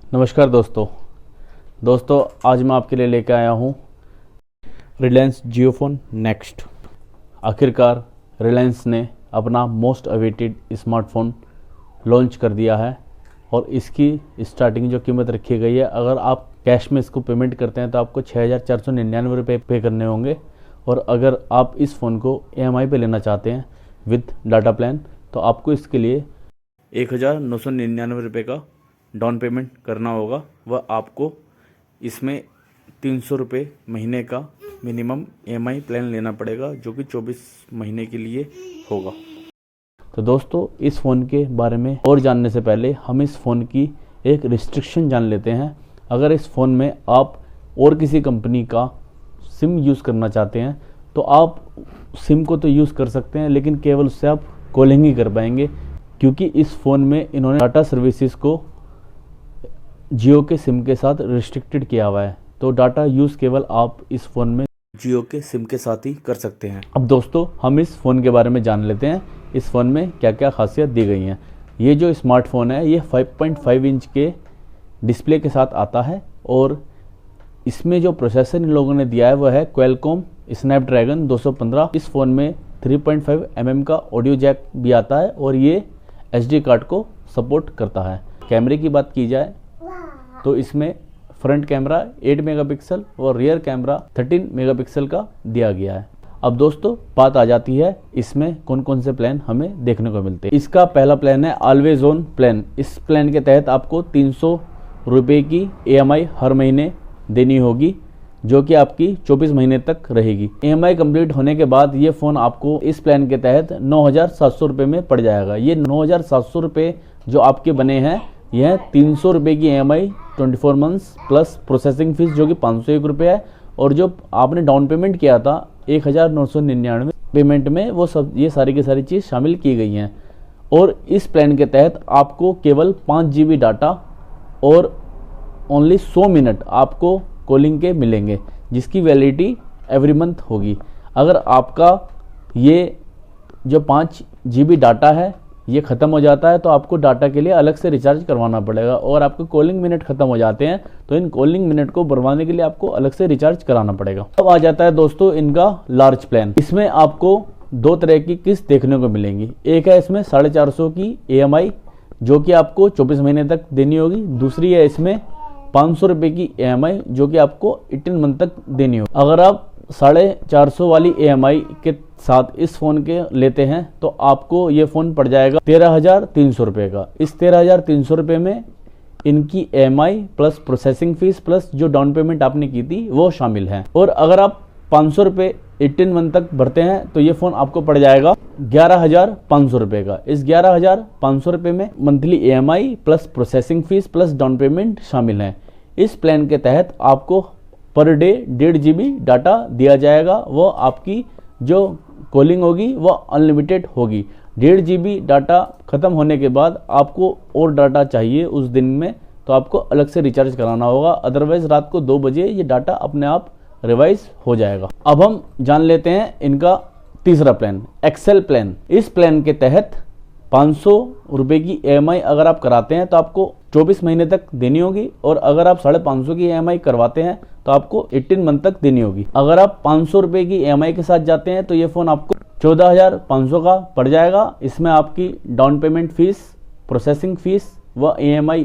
नमस्कार दोस्तों आज मैं आपके लिए लेकर आया हूँ रिलायंस जियोफोन नेक्स्ट। आखिरकार रिलायंस ने अपना मोस्ट अवेटेड स्मार्टफोन लॉन्च कर दिया है और इसकी स्टार्टिंग जो कीमत रखी गई है, अगर आप कैश में इसको पेमेंट करते हैं तो आपको 6,499 रुपये पे करने होंगे। और अगर आप इस फ़ोन को EMI पे लेना चाहते हैं विद डाटा प्लान तो आपको इसके लिए 1,999 रुपये का डाउन पेमेंट करना होगा। वह आपको इसमें 300 रुपये महीने का मिनिमम EMI प्लान लेना पड़ेगा, जो कि 24 महीने के लिए होगा। तो दोस्तों, इस फ़ोन के बारे में और जानने से पहले हम इस फ़ोन की एक रिस्ट्रिक्शन जान लेते हैं। अगर इस फ़ोन में आप और किसी कंपनी का सिम यूज़ करना चाहते हैं तो आप सिम को तो यूज़ कर सकते हैं, लेकिन केवल उससे आप कॉलिंग ही कर पाएंगे, क्योंकि इस फ़ोन में इन्होंने डाटा सर्विसेज को जियो के सिम के साथ रिस्ट्रिक्टेड किया हुआ है। तो डाटा यूज़ केवल आप इस फ़ोन में जियो के सिम के साथ ही कर सकते हैं। अब दोस्तों, हम इस फ़ोन के बारे में जान लेते हैं, इस फ़ोन में क्या क्या खासियत दी गई हैं। ये जो स्मार्टफोन है ये 5.5 इंच के डिस्प्ले के साथ आता है और इसमें जो प्रोसेसर इन लोगों ने दिया है वह है क्वालकॉम स्नैपड्रैगन 215। इस फ़ोन में 3.5 mm का ऑडियो जैक भी आता है और ये SD कार्ड को सपोर्ट करता है। कैमरे की बात की जाए तो इसमें फ्रंट कैमरा 8 मेगापिक्सल और रियर कैमरा 13 मेगापिक्सल का दिया गया है। अब दोस्तों, बात आ जाती है इसमें कौन कौन से प्लान हमें देखने को मिलते हैं। इसका पहला प्लान है ऑलवेज ऑन प्लान। इस प्लान के तहत आपको 300 रुपये की EMI हर महीने देनी होगी, जो कि आपकी 24 महीने तक रहेगी। EMI कंप्लीट होने के बाद ये फ़ोन आपको इस प्लान के तहत 9,700 रुपये में पड़ जाएगा। ये 9,700 रुपये जो आपके बने हैं, यह 300 रुपये की EMI 24 months plus processing fees जो कि 501 रुपये है, और जो आपने डाउन पेमेंट किया था 1,999 पेमेंट में, वो सब ये सारी की सारी चीज़ शामिल की गई हैं। और इस प्लान के तहत आपको केवल 5 GB डाटा और ओनली 100 मिनट आपको कॉलिंग के मिलेंगे, जिसकी वैलिडिटी एवरी मंथ होगी। अगर आपका ये जो 5 GB डाटा है ये ख़त्म हो जाता है तो आपको डाटा के लिए अलग से रिचार्ज करवाना पड़ेगा, और आपके कॉलिंग मिनट ख़त्म हो जाते हैं तो इन कॉलिंग मिनट को भरवाने के लिए आपको अलग से रिचार्ज कराना पड़ेगा। अब आ जाता है दोस्तों इनका लार्ज प्लान। इसमें आपको दो तरह की किस्त देखने को मिलेंगी। एक है इसमें 450 की EMI जो कि आपको 24 महीने तक देनी होगी। दूसरी है इसमें 500 रुपये की EMI जो कि आपको 18 मंथ तक देनी होगी। अगर आप 450 वाली EMI के साथ इस फ़ोन के लेते हैं तो आपको ये फ़ोन पड़ जाएगा 13,300 रुपये का। इस 13,300 रुपये में इनकी EMI plus processing fees plus जो डाउन पेमेंट आपने की थी वो शामिल है। और अगर आप 500 रुपये 18 मंथ तक भरते हैं तो ये फ़ोन आपको पड़ जाएगा 11,500 रुपये का। इस 11,500 रुपये में monthly EMI plus processing fees plus down payment शामिल है। इस प्लान के तहत आपको पर डे 1.5 GB डाटा दिया जाएगा। वो आपकी जो कॉलिंग होगी वो अनलिमिटेड होगी। 1.5 GB डाटा ख़त्म होने के बाद आपको और डाटा चाहिए उस दिन में तो आपको अलग से रिचार्ज कराना होगा, अदरवाइज रात को 2 बजे ये डाटा अपने आप रिवाइज हो जाएगा। अब हम जान लेते हैं इनका तीसरा प्लान, एक्सेल प्लान। इस प्लान के तहत 500 रुपये की EMI अगर आप कराते हैं तो आपको 24 महीने तक देनी होगी, और अगर आप 550 की EMI करवाते हैं तो आपको 18 मंथ तक देनी होगी। अगर आप 500 रुपये की EMI के साथ जाते हैं तो ये फ़ोन आपको 14,500 का पड़ जाएगा। इसमें आपकी down payment fees, processing fees व EMI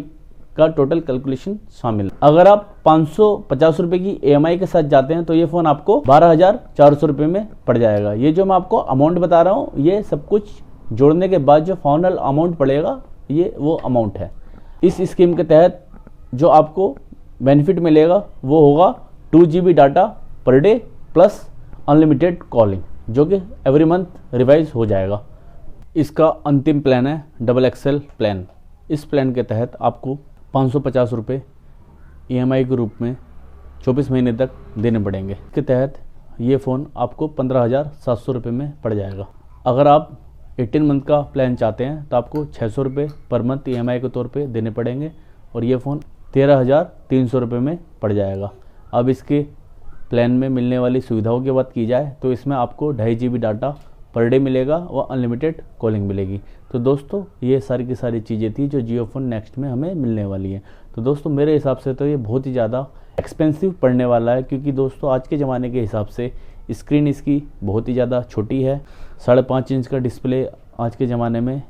का टोटल कैलकुलेशन शामिल। अगर आप 550 रुपये की EMI के साथ जाते हैं तो ये फ़ोन आपको 12,400 रुपये में पड़ जाएगा। ये जो मैं आपको अमाउंट बता रहा हूँ ये सब कुछ जोड़ने के बाद जो फाइनल अमाउंट पड़ेगा ये वो अमाउंट है। इस स्कीम के तहत जो आपको बेनिफिट मिलेगा वो होगा 2 GB data per debt plus unlimited calling, जो कि एवरी मंथ रिवाइज हो जाएगा। इसका अंतिम प्लान है डबल एक्सेल प्लान। इस प्लान के तहत आपको 550 रुपये EMI के रूप में 24 महीने तक देने पड़ेंगे। इसके तहत ये फ़ोन आपको 15,700 रुपये में पड़ जाएगा। अगर आप 18 मंथ का प्लान चाहते हैं तो आपको 600 रुपये पर मंथ EMI के तौर पे देने पड़ेंगे, और ये फ़ोन 13,300 रुपये में पड़ जाएगा। अब इसके प्लान में मिलने वाली सुविधाओं की बात की जाए तो इसमें आपको 2.5 GB डाटा पर डे मिलेगा व अनलिमिटेड कॉलिंग मिलेगी। तो दोस्तों ये सारी की सारी चीज़ें थी जो जियो फोन नेक्स्ट में हमें मिलने वाली है। तो दोस्तों मेरे हिसाब से तो ये बहुत ही ज़्यादा एक्सपेंसिव पड़ने वाला है, क्योंकि दोस्तों आज के ज़माने के हिसाब से स्क्रीन इसकी बहुत ही ज़्यादा छोटी है। 5.5 इंच का डिस्प्ले आज के ज़माने में,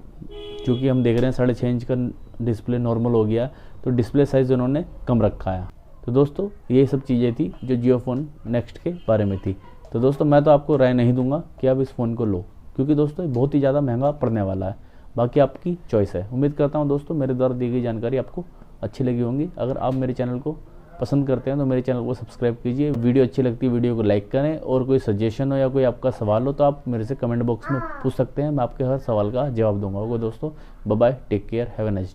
क्योंकि हम देख रहे हैं 6.5 इंच का डिस्प्ले नॉर्मल हो गया, तो डिस्प्ले साइज़ उन्होंने कम रखा है। तो दोस्तों ये सब चीज़ें थी जो जियो फोन नेक्स्ट के बारे में थी। तो दोस्तों मैं तो आपको राय नहीं दूंगा कि आप इस फ़ोन को लो, क्योंकि दोस्तों ये बहुत ही ज़्यादा महंगा पड़ने वाला है। बाकी आपकी चॉइस है। उम्मीद करता हूँ दोस्तों मेरे द्वारा दी गई जानकारी आपको अच्छी लगी होंगी। अगर आप मेरे चैनल को पसंद करते हैं तो मेरे चैनल को सब्सक्राइब कीजिए। वीडियो अच्छी लगती है वीडियो को लाइक करें, और कोई सजेशन हो या कोई आपका सवाल हो तो आप मेरे से कमेंट बॉक्स में पूछ सकते हैं। मैं आपके हर सवाल का जवाब दूंगा। ओके दोस्तों, bye bye, take care, have a nice day.